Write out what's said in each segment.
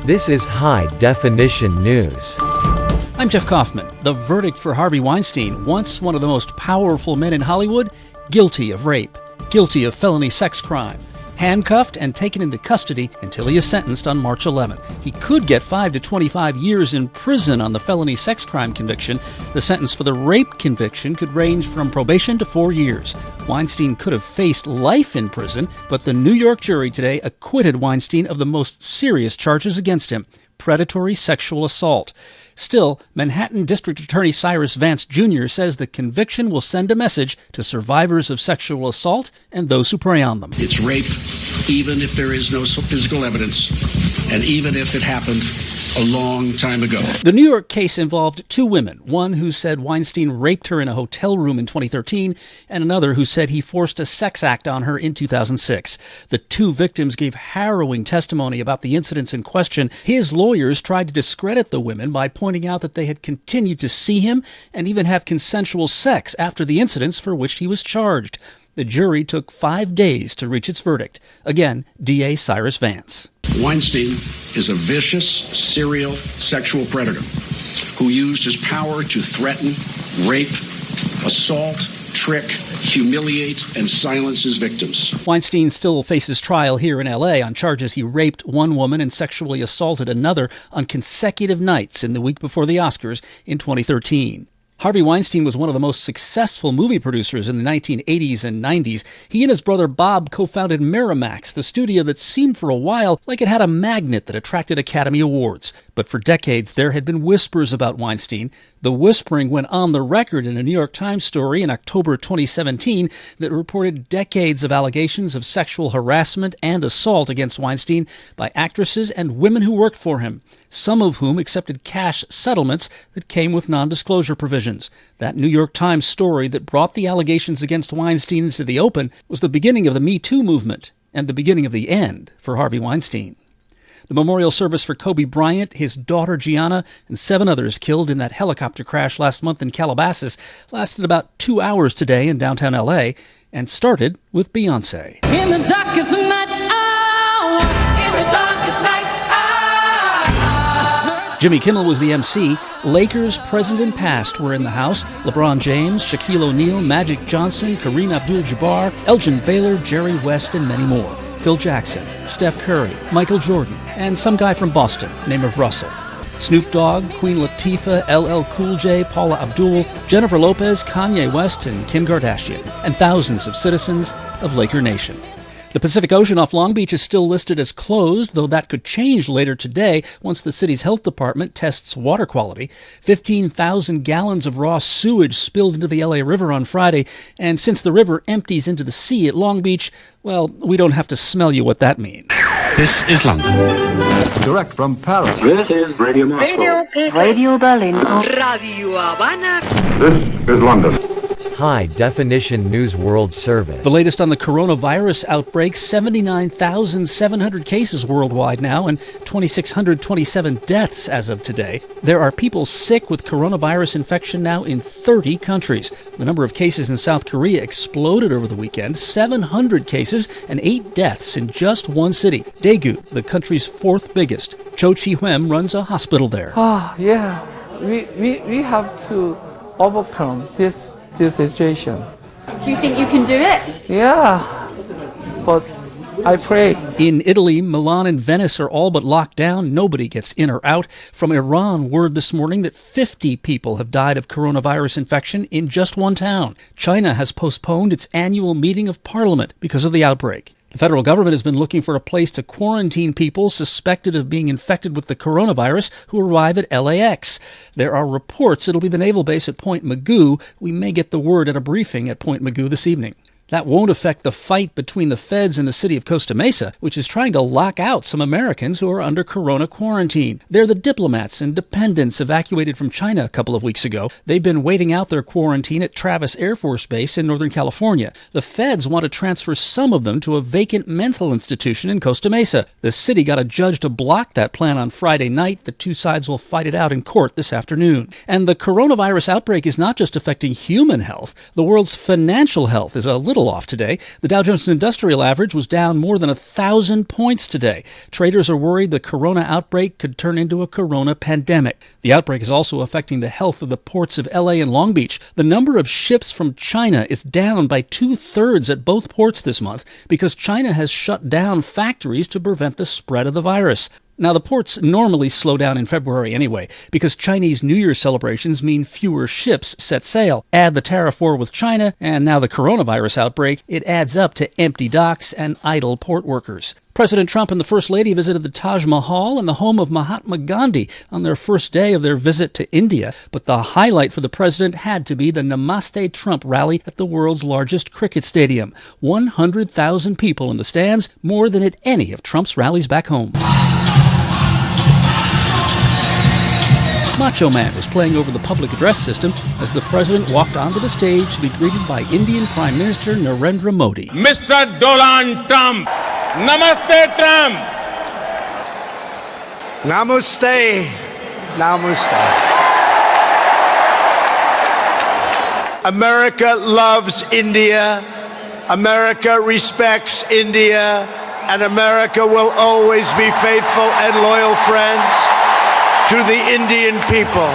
This is High Definition News. I'm Jeff Kaufman. The verdict for Harvey Weinstein, once one of the most powerful men in Hollywood, guilty of rape, guilty of felony sex crime, handcuffed and taken into custody until he is sentenced on March 11th. He could get 5 to 25 years in prison on the felony sex crime conviction. The sentence for the rape conviction could range from probation to 4 years. Weinstein could have faced life in prison, but the New York jury today acquitted Weinstein of the most serious charges against him: predatory sexual assault. Still, Manhattan District Attorney Cyrus Vance Jr. says the conviction will send a message to survivors of sexual assault and those who prey on them. It's rape, even if there is no physical evidence, and even if it happened a long time ago. The New York case involved two women, one who said Weinstein raped her in a hotel room in 2013, and another who said he forced a sex act on her in 2006. The two victims gave harrowing testimony about the incidents in question. His lawyers tried to discredit the women by pointing out that they had continued to see him and even have consensual sex after the incidents for which he was charged. The jury took 5 days to reach its verdict. Again, DA Cyrus Vance. Weinstein is a vicious serial sexual predator who used his power to threaten, rape, assault, trick, humiliate, and silence his victims. Weinstein still faces trial here in L.A. on charges he raped one woman and sexually assaulted another on consecutive nights in the week before the Oscars in 2013. Harvey Weinstein was one of the most successful movie producers in the 1980s and 90s. He and his brother Bob co-founded Miramax, the studio that seemed for a while like it had a magnet that attracted Academy Awards. But for decades, there had been whispers about Weinstein. The whispering went on the record in a New York Times story in October 2017 that reported decades of allegations of sexual harassment and assault against Weinstein by actresses and women who worked for him, some of whom accepted cash settlements that came with non-disclosure provisions. That New York Times story that brought the allegations against Weinstein into the open was the beginning of the Me Too movement and the beginning of the end for Harvey Weinstein. The memorial service for Kobe Bryant, his daughter Gianna, and 7 others killed in that helicopter crash last month in Calabasas lasted about 2 hours today in downtown L.A. and started with Beyoncé. In the darkest night hour, in the darkest night hour. Jimmy Kimmel was the MC. Lakers present and past were in the house. LeBron James, Shaquille O'Neal, Magic Johnson, Kareem Abdul-Jabbar, Elgin Baylor, Jerry West, and many more. Phil Jackson, Steph Curry, Michael Jordan, and some guy from Boston named Russell. Snoop Dogg, Queen Latifah, LL Cool J, Paula Abdul, Jennifer Lopez, Kanye West, and Kim Kardashian, and thousands of citizens of Laker Nation. The Pacific Ocean off Long Beach is still listed as closed, though that could change later today once the city's health department tests water quality. 15,000 gallons of raw sewage spilled into the LA River on Friday, and since the river empties into the sea at Long Beach, well, we don't have to smell you what that means. This is London. Direct from Paris. This is Radio Moscow. Radio Berlin. Radio Havana. This is London. High Definition News World Service. The latest on the coronavirus outbreak: 79,700 cases worldwide now and 2,627 deaths as of today. There are people sick with coronavirus infection now in 30 countries. The number of cases in South Korea exploded over the weekend: 700 cases and 8 deaths in just one city. Daegu, the country's 4th biggest. Cho Chi-Huem runs a hospital there. Yeah, we have to overcome this situation. Do you think you can do it? Yeah, but I pray. In Italy, Milan and Venice are all but locked down. Nobody gets in or out. From Iran, word this morning that 50 people have died of coronavirus infection in just one town. China has postponed its annual meeting of parliament because of the outbreak. The federal government has been looking for a place to quarantine people suspected of being infected with the coronavirus who arrive at LAX. There are reports it'll be the naval base at Point Mugu. We may get the word at a briefing at Point Mugu this evening. That won't affect the fight between the feds and the city of Costa Mesa, which is trying to lock out some Americans who are under corona quarantine. They're the diplomats and dependents evacuated from China a couple of weeks ago. They've been waiting out their quarantine at Travis Air Force Base in Northern California. The feds want to transfer some of them to a vacant mental institution in Costa Mesa. The city got a judge to block that plan on Friday night. The two sides will fight it out in court this afternoon. And the coronavirus outbreak is not just affecting human health. The world's financial health is a little little off today. The Dow Jones Industrial Average was down more than 1,000 points today. Traders are worried the corona outbreak could turn into a corona pandemic. The outbreak is also affecting the health of the ports of LA and Long Beach. The number of ships from China is down by 2/3 at both ports this month because China has shut down factories to prevent the spread of the virus. Now, the ports normally slow down in February anyway, because Chinese New Year celebrations mean fewer ships set sail. Add the tariff war with China, and now the coronavirus outbreak, it adds up to empty docks and idle port workers. President Trump and the First Lady visited the Taj Mahal and the home of Mahatma Gandhi on their first day of their visit to India. But the highlight for the president had to be the Namaste Trump rally at the world's largest cricket stadium. 100,000 people in the stands, more than at any of Trump's rallies back home. Macho Man was playing over the public address system as the president walked onto the stage to be greeted by Indian Prime Minister Narendra Modi. Mr. Donald Trump, Namaste Trump. Namaste, Namaste. America loves India, America respects India, and America will always be faithful and loyal friends to the Indian people.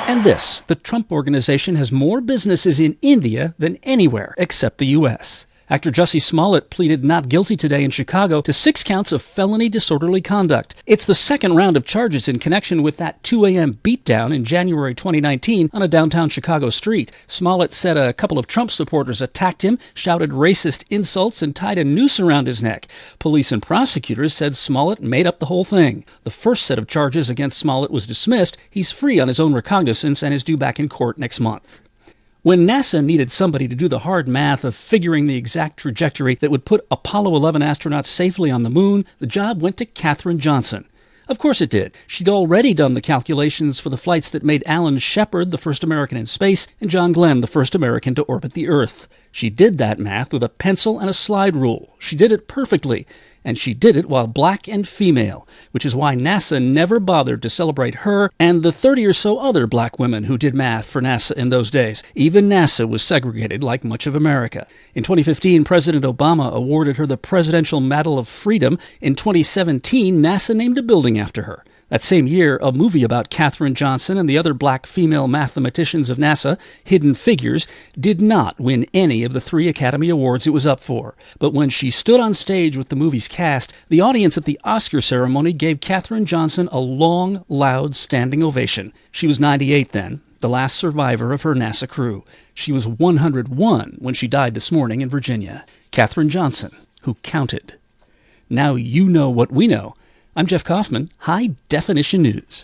And this, the Trump Organization has more businesses in India than anywhere except the U.S. Actor Jussie Smollett pleaded not guilty today in Chicago to 6 counts of felony disorderly conduct. It's the second round of charges in connection with that 2 a.m. beatdown in January 2019 on a downtown Chicago street. Smollett said a couple of Trump supporters attacked him, shouted racist insults, and tied a noose around his neck. Police and prosecutors said Smollett made up the whole thing. The first set of charges against Smollett was dismissed. He's free on his own recognizance and is due back in court next month. When NASA needed somebody to do the hard math of figuring the exact trajectory that would put Apollo 11 astronauts safely on the moon, the job went to Katherine Johnson. Of course it did. She'd already done the calculations for the flights that made Alan Shepard the first American in space and John Glenn the first American to orbit the Earth. She did that math with a pencil and a slide rule. She did it perfectly. And she did it while black and female, which is why NASA never bothered to celebrate her and the 30 or so other black women who did math for NASA in those days. Even NASA was segregated like much of America. In 2015, President Obama awarded her the Presidential Medal of Freedom. In 2017, NASA named a building after her. That same year, a movie about Katherine Johnson and the other black female mathematicians of NASA, Hidden Figures, did not win any of the 3 Academy Awards it was up for. But when she stood on stage with the movie's cast, the audience at the Oscar ceremony gave Katherine Johnson a long, loud standing ovation. She was 98 then, the last survivor of her NASA crew. She was 101 when she died this morning in Virginia. Katherine Johnson, who counted. Now you know what we know. I'm Jeff Kaufman, High Definition News.